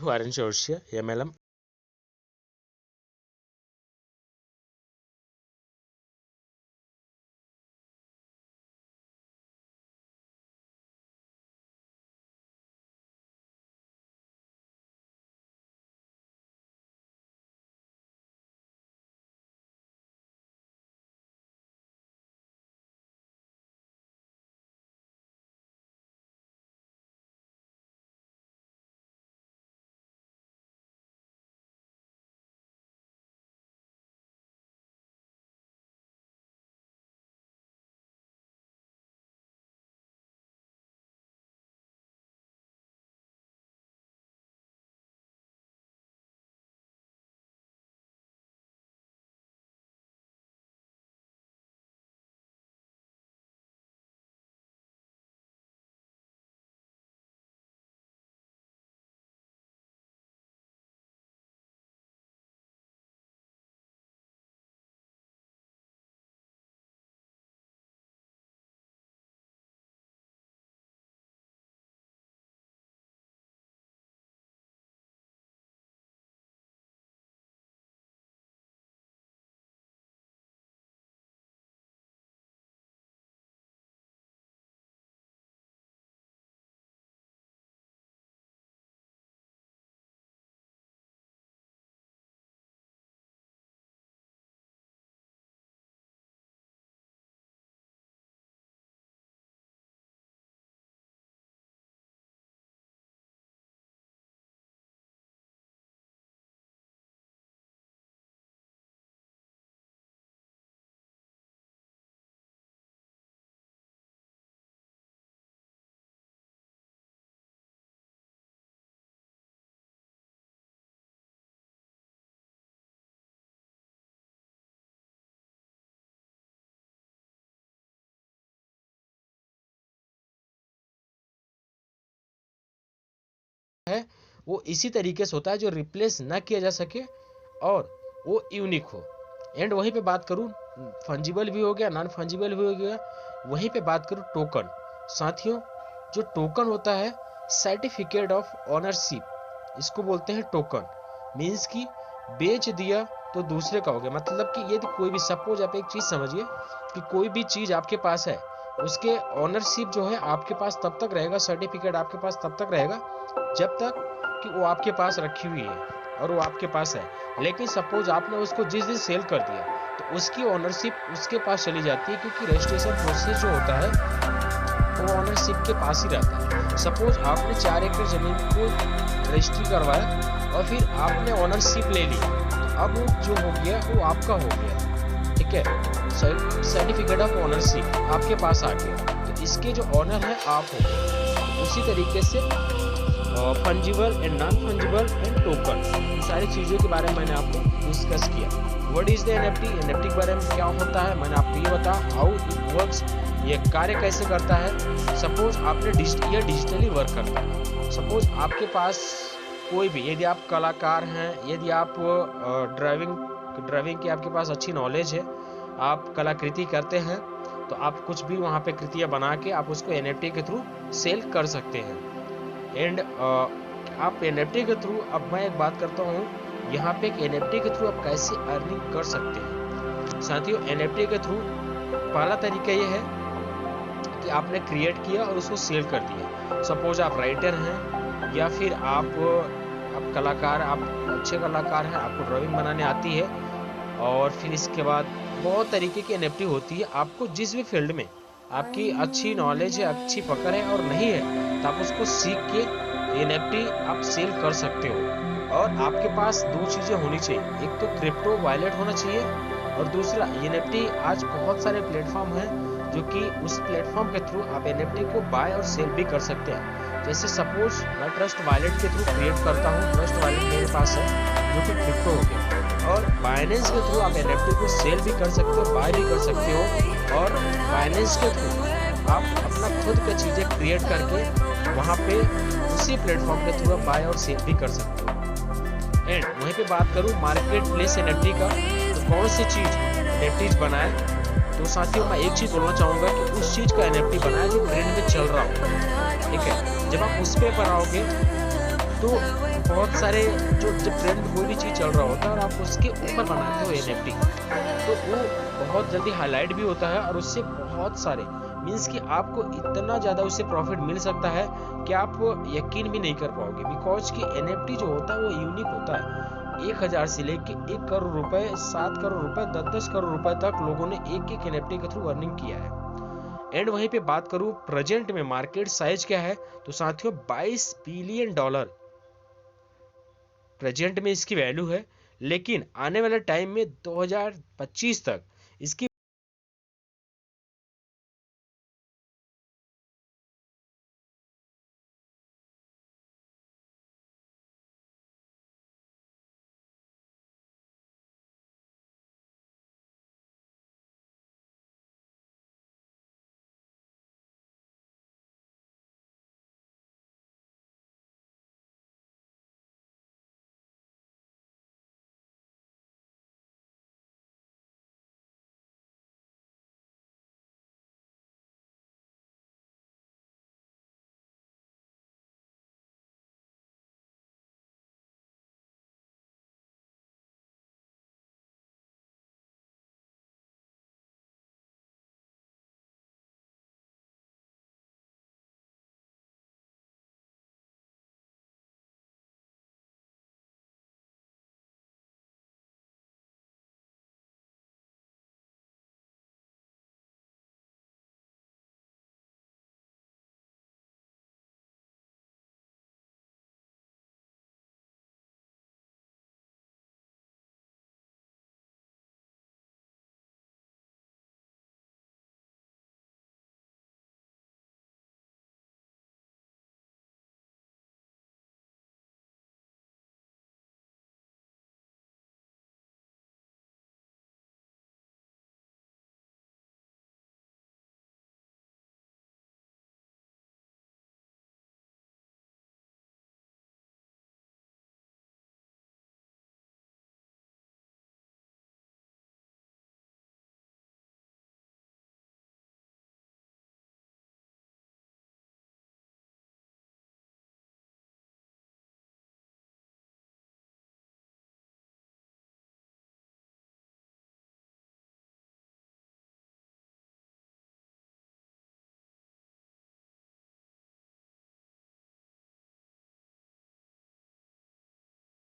Aaron Chorsia, MLM. है वो इसी तरीके से होता है जो रिप्लेस ना किया जा सके और वो यूनिक हो। एंड वहीं पे बात करूं, फंजिबल भी हो गया, नॉन फंजिबल भी हो गया। वहीं पे बात करूं टोकन। साथियों, जो टोकन होता है सर्टिफिकेट ऑफ ऑनरशिप, इसको बोलते हैं टोकन। मीन्स कि बेच दिया तो दूसरे का हो गया। मतलब कि यदि कोई भी, सपोज आप एक चीज समझिए कि कोई भी चीज आपके पास है, उसके ऑनरशिप जो है आपके पास तब तक रहेगा, सर्टिफिकेट आपके पास तब तक रहेगा जब तक कि वो आपके पास रखी हुई है और वो आपके पास है। लेकिन सपोज आपने उसको जिस दिन सेल कर दिया तो उसकी ऑनरशिप उसके पास चली जाती है, क्योंकि रजिस्ट्रेशन प्रोसेस जो होता है वो ऑनरशिप के पास ही रहता है। सपोज आपने 4 एकड़ जमीन को रजिस्ट्री करवाया और फिर आपने ऑनरशिप ले ली, तो अब वो जो हो गया वो आपका हो गया। ठीक है, सर्टिफिकेट ऑफ ऑनरशिप आपके पास आ गया, तो इसके जो ऑनर है आप हो गए। उसी तरीके से fungible and non fungible and token, इन सारी चीज़ों के बारे में मैंने आपको डिस्कस किया। What is the NFT, NFT के बारे में क्या होता है मैंने आपको ये बताया, हाउ इट वर्क्स, ये कार्य कैसे करता है। सपोज आपने ये डिजिटली वर्क करता है। सपोज आपके पास कोई भी, यदि आप कलाकार हैं, यदि आप ड्राइविंग की आपके पास अच्छी नॉलेज है, आप कलाकृति करते हैं, तो आप कुछ भी वहाँ पे कृतियाँ बना के आप उसको एनएफटी के थ्रू सेल कर सकते हैं। एंड आप एनएफटी के थ्रू, अब मैं एक बात करता हूँ यहाँ पे, एक एनएफटी के थ्रू आप कैसे अर्निंग कर सकते हैं। साथियों, एनएफटी के थ्रू पहला तरीका ये है कि आपने क्रिएट किया और उसको सेल कर दिया। सपोज आप राइटर हैं या फिर आप कलाकार, आप अच्छे कलाकार हैं, आपको ड्राइंग बनाने आती है, और फिर इसके बाद बहुत तरीके की एनएफटी होती है। आपको जिस भी फील्ड में आपकी अच्छी नॉलेज है, अच्छी पकड़ है और नहीं है, तो आप उसको सीख के एनएफटी आप सेल कर सकते हो। और आपके पास 2 चीज़ें होनी चाहिए, एक तो क्रिप्टो वॉलेट होना चाहिए और दूसरा एनएफटी। आज बहुत सारे प्लेटफॉर्म हैं जो कि उस प्लेटफॉर्म के थ्रू आप एनएफटी को बाय और सेल भी कर सकते हैं। जैसे सपोज मैं ट्रस्ट वॉलेट के थ्रू क्रिएट करता हूँ, ट्रस्ट वॉलेट मेरे पास है जो कि क्रिप्टो हो गया, और बाइनेंस के थ्रू आप एनएफटी को सेल भी कर सकते हो, बाय भी कर सकते हो। और बाइनेंस के थ्रू आप अपना खुद की चीज़ें क्रिएट करके वहाँ पे उसी प्लेटफॉर्म के थ्रू आप बाय और सेल भी कर सकते हो। एंड वहीं पे बात करूँ मार्केट प्लेस एनएफटी का, तो कौन सी चीज़ एनएफटीज बनाए, तो साथियों मैं एक चीज़ बोलना चाहूँगा कि उस चीज़ का एनएफटी बनाए जो ट्रेंड में चल रहा हो। ठीक है, जब आप उस पे बनाओगे तो बहुत सारे जो जब ट्रेंड कोई भी चीज़ चल रहा होता है और आप उसके ऊपर बनाते हो एनएफटी, तो वो बहुत जल्दी हाईलाइट भी होता है और उससे बहुत सारे मीन्स कि आपको इतना ज़्यादा उससे प्रॉफिट मिल सकता है कि आप यकीन भी नहीं कर पाओगे। बिकॉज कि एनएफटी जो होता है वो यूनिक होता है। 1000 से लेके 1 करोड़ रुपए, 7 करोड़ रुपए, 10-10 करोड़ रुपए तक लोगों ने एक एक एनएफटी के थ्रू अर्निंग किया है। एंड वहीं पे बात करूं प्रेजेंट में मार्केट साइज क्या है, तो साथियों $22 बिलियन प्रेजेंट में इसकी वैल्यू है। लेकिन आने वाले टाइम में 2025 तक इसकी